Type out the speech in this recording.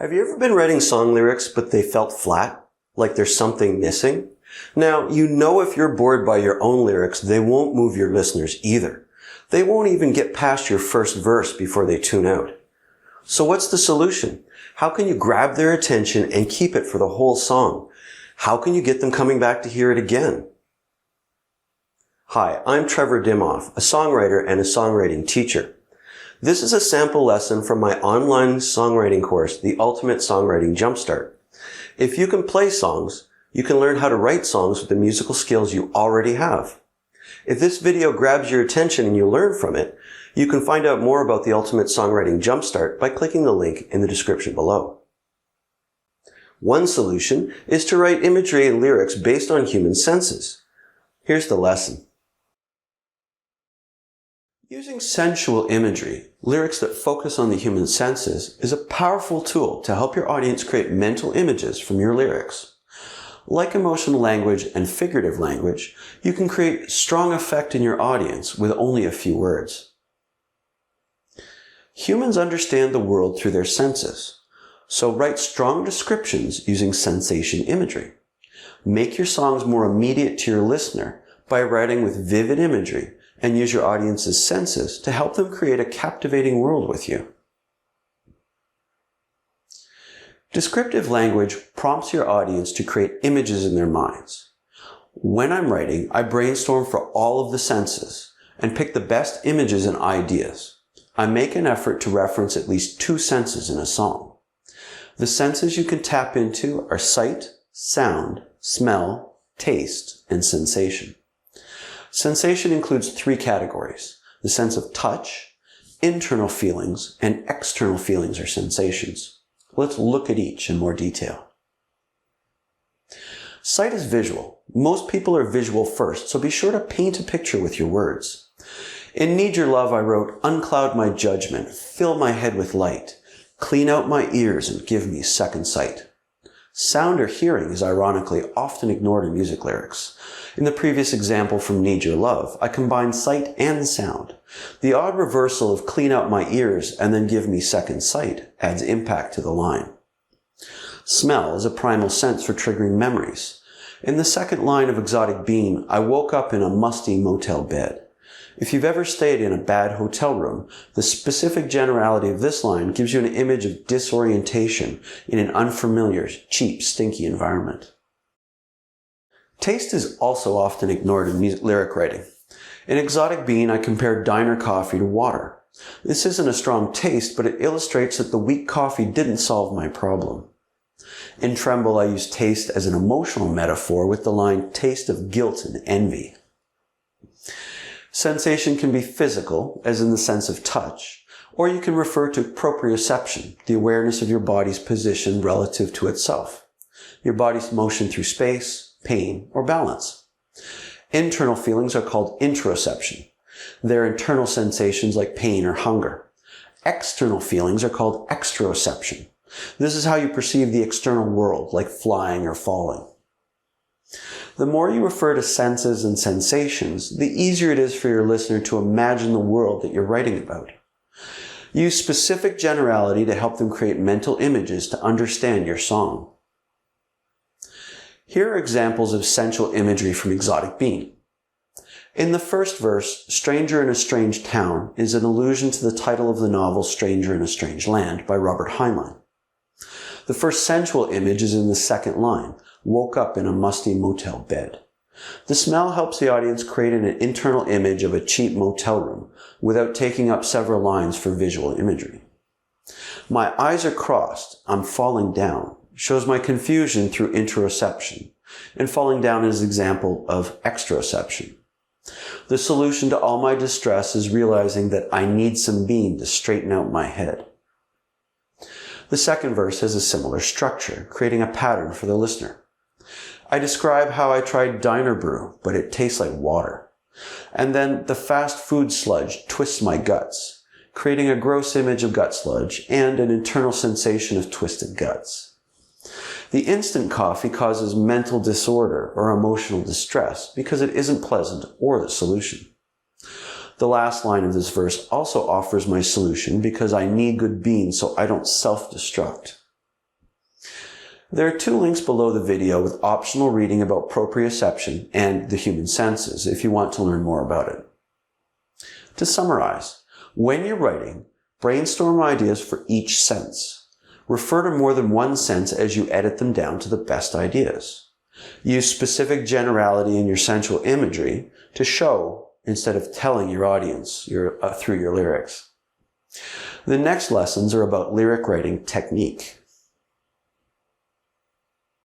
Have you ever been writing song lyrics but they felt flat? Like there's something missing? Now, you know if you're bored by your own lyrics, they won't move your listeners either. They won't even get past your first verse before they tune out. So what's the solution? How can you grab their attention and keep it for the whole song? How can you get them coming back to hear it again? Hi, I'm Trevor Dimoff, a songwriter and a songwriting teacher. This is a sample lesson from my online songwriting course, The Ultimate Songwriting Jumpstart. If you can play songs, you can learn how to write songs with the musical skills you already have. If this video grabs your attention and you learn from it, you can find out more about the Ultimate Songwriting Jumpstart by clicking the link in the description below. One solution is to write imagery and lyrics based on human senses. Here's the lesson. Using sensual imagery, lyrics that focus on the human senses, is a powerful tool to help your audience create mental images from your lyrics. Like emotional language and figurative language, you can create strong effect in your audience with only a few words. Humans understand the world through their senses, so write strong descriptions using sensation imagery. Make your songs more immediate to your listener by writing with vivid imagery, and use your audience's senses to help them create a captivating world with you. Descriptive language prompts your audience to create images in their minds. When I'm writing, I brainstorm for all of the senses and pick the best images and ideas. I make an effort to reference at least 2 senses in a song. The senses you can tap into are sight, sound, smell, taste, and sensation. Sensation includes 3 categories: the sense of touch, internal feelings, and external feelings or sensations. Let's look at each in more detail. Sight is visual. Most people are visual first, so be sure to paint a picture with your words. In Need Your Love, I wrote, "Uncloud my judgment, fill my head with light, clean out my ears and give me second sight." Sound or hearing is ironically often ignored in music lyrics. In the previous example from Need Your Love, I combined sight and sound. The odd reversal of "clean out my ears" and then "give me second sight" adds impact to the line. Smell is a primal sense for triggering memories. In the second line of Exotic Bean, I woke up in a musty motel bed. If you've ever stayed in a bad hotel room, the specific generality of this line gives you an image of disorientation in an unfamiliar, cheap, stinky environment. Taste is also often ignored in lyric writing. In Exotic Bean, I compared diner coffee to water. This isn't a strong taste, but it illustrates that the weak coffee didn't solve my problem. In Tremble, I use taste as an emotional metaphor with the line, "taste of guilt and envy." Sensation can be physical, as in the sense of touch, or you can refer to proprioception, the awareness of your body's position relative to itself, your body's motion through space, pain, or balance. Internal feelings are called interoception. They're internal sensations like pain or hunger. External feelings are called exteroception. This is how you perceive the external world, like flying or falling. The more you refer to senses and sensations, the easier it is for your listener to imagine the world that you're writing about. Use specific generality to help them create mental images to understand your song. Here are examples of sensual imagery from Exotic Bean. In the first verse, "Stranger in a Strange Town" is an allusion to the title of the novel Stranger in a Strange Land by Robert Heinlein. The first sensual image is in the second line, "Woke up in a musty motel bed." The smell helps the audience create an internal image of a cheap motel room without taking up several lines for visual imagery. "My eyes are crossed, I'm falling down" shows my confusion through interoception, and falling down is an example of exteroception. The solution to all my distress is realizing that I need some bean to straighten out my head. The second verse has a similar structure, creating a pattern for the listener. I describe how I tried diner brew, but it tastes like water. And then the fast food sludge twists my guts, creating a gross image of gut sludge and an internal sensation of twisted guts. The instant coffee causes mental disorder or emotional distress because it isn't pleasant or the solution. The last line of this verse also offers my solution because I need good beans so I don't self-destruct. There are 2 links below the video with optional reading about proprioception and the human senses if you want to learn more about it. To summarize, when you're writing, brainstorm ideas for each sense. Refer to more than one sense as you edit them down to the best ideas. Use specific generality in your central imagery to show instead of telling your audience through your lyrics. The next lessons are about lyric writing technique.